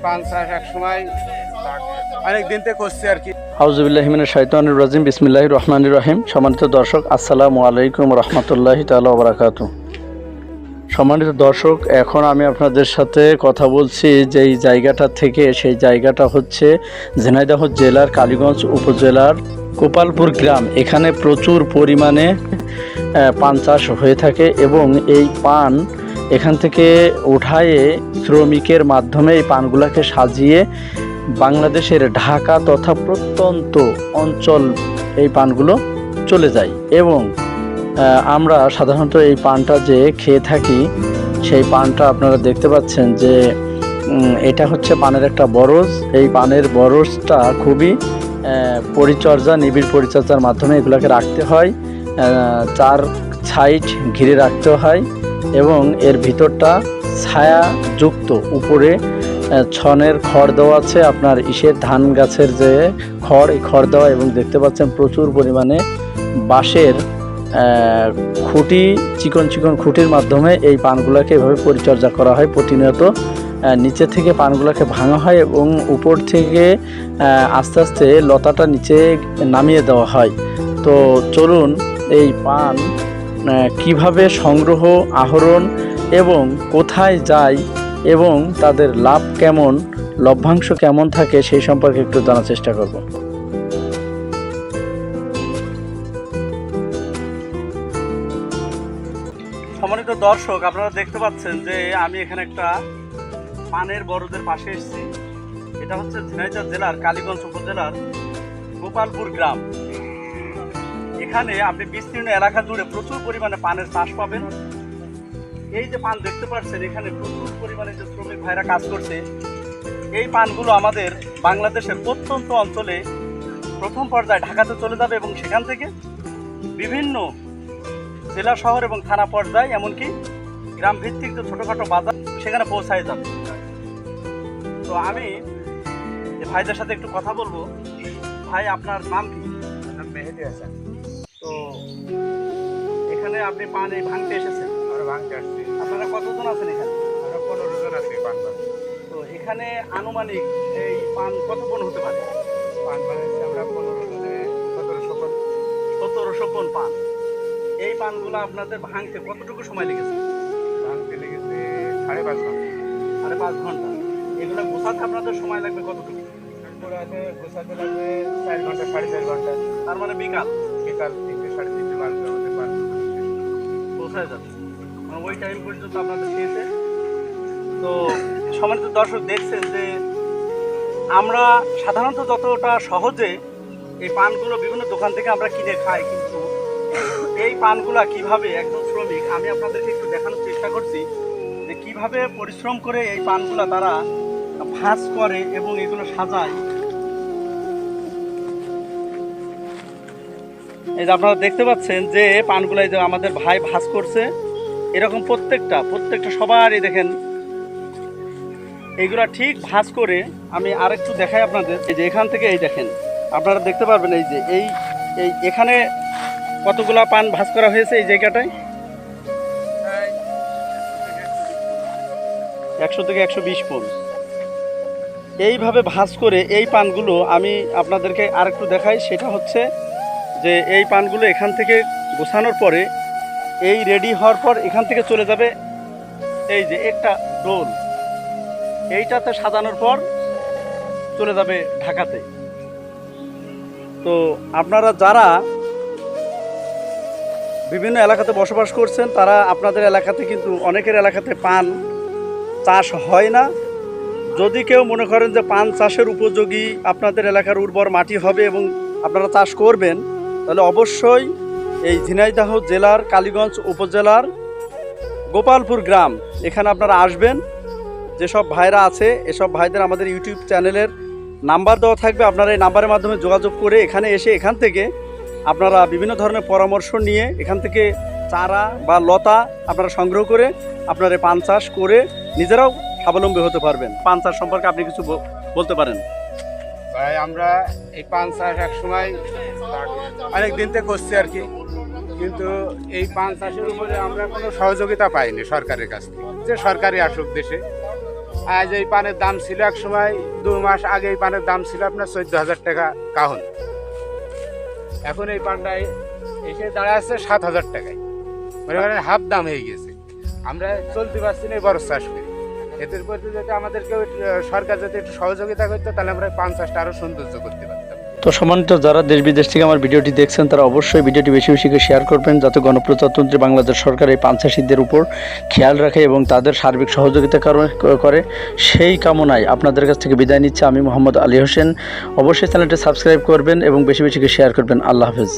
পান চাষ এক সময় অনেক দিন থেকে করছি আর কি। আউযুবিল্লাহি মিনাশ শাইতানির রাজিম বিসমিল্লাহির রহমানির রহিম। সম্মানিত দর্শক, আসসালামু আলাইকুম রহমতুল্লাহি তাআলা ওয়া বারাকাতুহু। সম্মানিত দর্শক, এখন আমি আপনাদের সাথে কথা বলছি যেই জায়গাটা থেকে, সেই জায়গাটা হচ্ছে ঝিনাইদহ জেলার কালীগঞ্জ উপজেলার গোপালপুর গ্রাম। এখানে প্রচুর পরিমাণে পান চাষ হয়ে থাকে এবং এই পান এখান থেকে উঠায়ে শ্রমিকের মাধ্যমে এই পানগুলোকে সাজিয়ে বাংলাদেশের ঢাকা তথা প্রত্যন্ত অঞ্চল এই পানগুলো চলে যায় এবং আমরা সাধারণত এই পানটা যে খেয়ে থাকি, সেই পানটা আপনারা দেখতে পাচ্ছেন যে এটা হচ্ছে পানের একটা বরজ। এই পানের বরজটা খুবই পরিচর্যা, নিবিড় পরিচর্যার মাধ্যমে এগুলোকে রাখতে হয়, চার সাইড ঘিরে রাখতে হয় এবং এর ভিতরটা ছায়াযুক্ত। উপরে ছনের খড় দেওয়া আছে, আপনার ইসের ধান গাছের যে খড়, এই খড় দেওয়া, এবং দেখতে পাচ্ছেন প্রচুর পরিমাণে বাঁশের খুঁটি, চিকন চিকন খুঁটির মাধ্যমে এই পানগুলোকে এভাবে পরিচর্যা করা হয় প্রতিনিয়ত। নিচে থেকে পানগুলোকে ভাঙা হয় এবং উপর থেকে আস্তে আস্তে লতাটা নিচে নামিয়ে দেওয়া হয়। তো চলুন এই পান কিভাবে সংগ্রহ, আহরণ এবং কোথায় যায় এবং তাদের লাভ কেমন, লভ্যাংশ কেমন থাকে সেই সম্পর্কে একটু জানার চেষ্টা করব। সম্মানিত দর্শক, আপনারা দেখতে পাচ্ছেন যে আমি এখানে একটা পানের বরজের পাশে এসেছি। এটা হচ্ছে ঝিনাইদহ জেলার কালীগঞ্জ উপজেলার গোপালপুর গ্রাম। এখানে আপনি বিস্তীর্ণ এলাকা জুড়ে প্রচুর পরিমাণে পানের চাষ পাবেন। এই যে পান দেখতে পাচ্ছেন, এখানে প্রচুর পরিমাণে যে শ্রমিক ভাইরা কাজ করছে, এই পানগুলো আমাদের বাংলাদেশের প্রত্যন্ত অঞ্চলে প্রথম পর্যায়ে ঢাকাতে চলে যাবে এবং সেখান থেকে বিভিন্ন জেলা শহর এবং থানা পর্যায়ে, এমনকি গ্রাম ভিত্তিক যে ছোটোখাটো বাজার, সেখানে পৌঁছায় যাবে। তো আমি ভাইদের সাথে একটু কথা বলবো। ভাই, আপনার নাম কি? মেহেদি হাসান। তো এখানে আপনি পান এই ভাঙতে এসেছেন? আমরা ভাঙতে আসছি। আপনারা কতজন আছেন এখানে? আমরা 15 জন আছি পান ভাঙতে। তো এখানে আনুমানিক এই পান কত পণ হতে পারে? পান ভাঙাচ্ছি আমরা 15 জনে 1700 পন। 1700 পণ পান। এই পানগুলো আপনাদের ভাঙতে কতটুকু সময় লেগেছে? ভাঙতে লেগেছে 5.5 ঘন্টা। 5.5 ঘন্টা। এগুলো গোছাতে আপনাদের সময় লাগবে কতটুকু? পুরাতে গোছাতে লাগবে 4 ঘন্টা, 4.5 ঘন্টা। তার মানে বিকাল 3টে 3:30 বাজবে আমাদের পান পৌঁছায় যাবে, মানে ওই টাইম পর্যন্ত আপনাদের খেয়েছে। তো সম্মানিত দর্শক, দেখছেন যে আমরা সাধারণত যতটা সহজে এই পানগুলো বিভিন্ন দোকান থেকে আমরা কিনে খাই, কিন্তু এই পানগুলা কিভাবে একজন শ্রমিক, আমি আপনাদেরকে একটু দেখানোর চেষ্টা করছি যে কিভাবে পরিশ্রম করে এই পানগুলা তারা ভাঁজ করে এবং এগুলো সাজায়। এই যে আপনারা দেখতে পাচ্ছেন যে পানগুলো যে আমাদের ভাই ভাঁজ করছে, এরকম প্রত্যেকটা সবারই দেখেন এইগুলা ঠিক ভাঁজ করে। আমি আরেকটু দেখাই আপনাদের। এই যে এখান থেকে এই দেখেন, আপনারা দেখতে পারবেন এই যে এই এখানে কতগুলা পান ভাঁজ করা হয়েছে এই জায়গাটায়? 100 থেকে 120 পণ। এইভাবে ভাঁজ করে এই পানগুলো আমি আপনাদেরকে আরেকটু দেখাই। সেটা হচ্ছে যে এই পানগুলো এখান থেকে গোছানোর পরে, এই রেডি হওয়ার পর এখান থেকে চলে যাবে এই যে একটা ডোল, এইটাতে সাজানোর পর চলে যাবে ঢাকাতে। তো আপনারা যারা বিভিন্ন এলাকাতে বসবাস করছেন, তারা আপনাদের এলাকাতে কিন্তু অনেকের এলাকাতে পান চাষ হয় না। যদি কেউ মনে করেন যে পান চাষের উপযোগী আপনাদের এলাকার উর্বর মাটি হবে এবং আপনারা চাষ করবেন, তাহলে অবশ্যই এই ঝিনাইদহ জেলার কালীগঞ্জ উপজেলার গোপালপুর গ্রাম, এখানে আপনারা আসবেন। যেসব ভাইরা আছে, এসব ভাইদের আমাদের ইউটিউব চ্যানেলের নাম্বার দেওয়া থাকবে। আপনারা এই নাম্বারের মাধ্যমে যোগাযোগ করে এখানে এসে এখান থেকে আপনারা বিভিন্ন ধরনের পরামর্শ নিয়ে এখান থেকে চারা বা লতা আপনারা সংগ্রহ করে আপনারা পান চাষ করে নিজেরাও স্বাবলম্বী হতে পারবেন। পান চাষ সম্পর্কে আপনি কিছু বলতে পারেন? ভাই, আমরা এই পান চাষ এক সময় অনেক দিন থেকে করছি আর কি, কিন্তু এই পান চাষের উপরে আমরা কোনো সহযোগিতা পাইনি সরকারের কাছ থেকে। যে সরকারি আসুক দেশে, আজ এই পানের দাম ছিল এক সময় 2 মাস আগে এই পানের দাম ছিল আপনার 14,000 টাকা কাহন। এখন এই পানটা এসে দাঁড়াচ্ছে 7,000 টাকায়, মনে করেন হাফ দাম হয়ে গেছে। আমরা চলতে পারছি না, বড় চাষ করি। এদের প্রতি যদি আমাদেরকে সরকার যদি একটু সহযোগিতা করতো তাহলে আমরা পান চাষটা আরো সৌন্দর্য করতে পারতাম। তো সম্মানিত যারা দেশ বিদেশ থেকে আমার ভিডিওটি দেখছেন তারা অবশ্যই ভিডিওটি বেশি বেশি করে শেয়ার করবেন, যাতে গণপ্রজাতন্ত্রী বাংলাদেশ সরকার এই পান চাষীদের উপর খেয়াল রাখে এবং তাদের সার্বিক সহযোগিতা করে। সেই কামনায় আপনাদের কাছ থেকে বিদায় নিচ্ছে আমি মোহাম্মদ আলী হোসেন। অবশ্যই চ্যানেলটি সাবস্ক্রাইব করবেন এবং বেশি বেশি করে শেয়ার করবেন। আল্লাহ হাফেজ।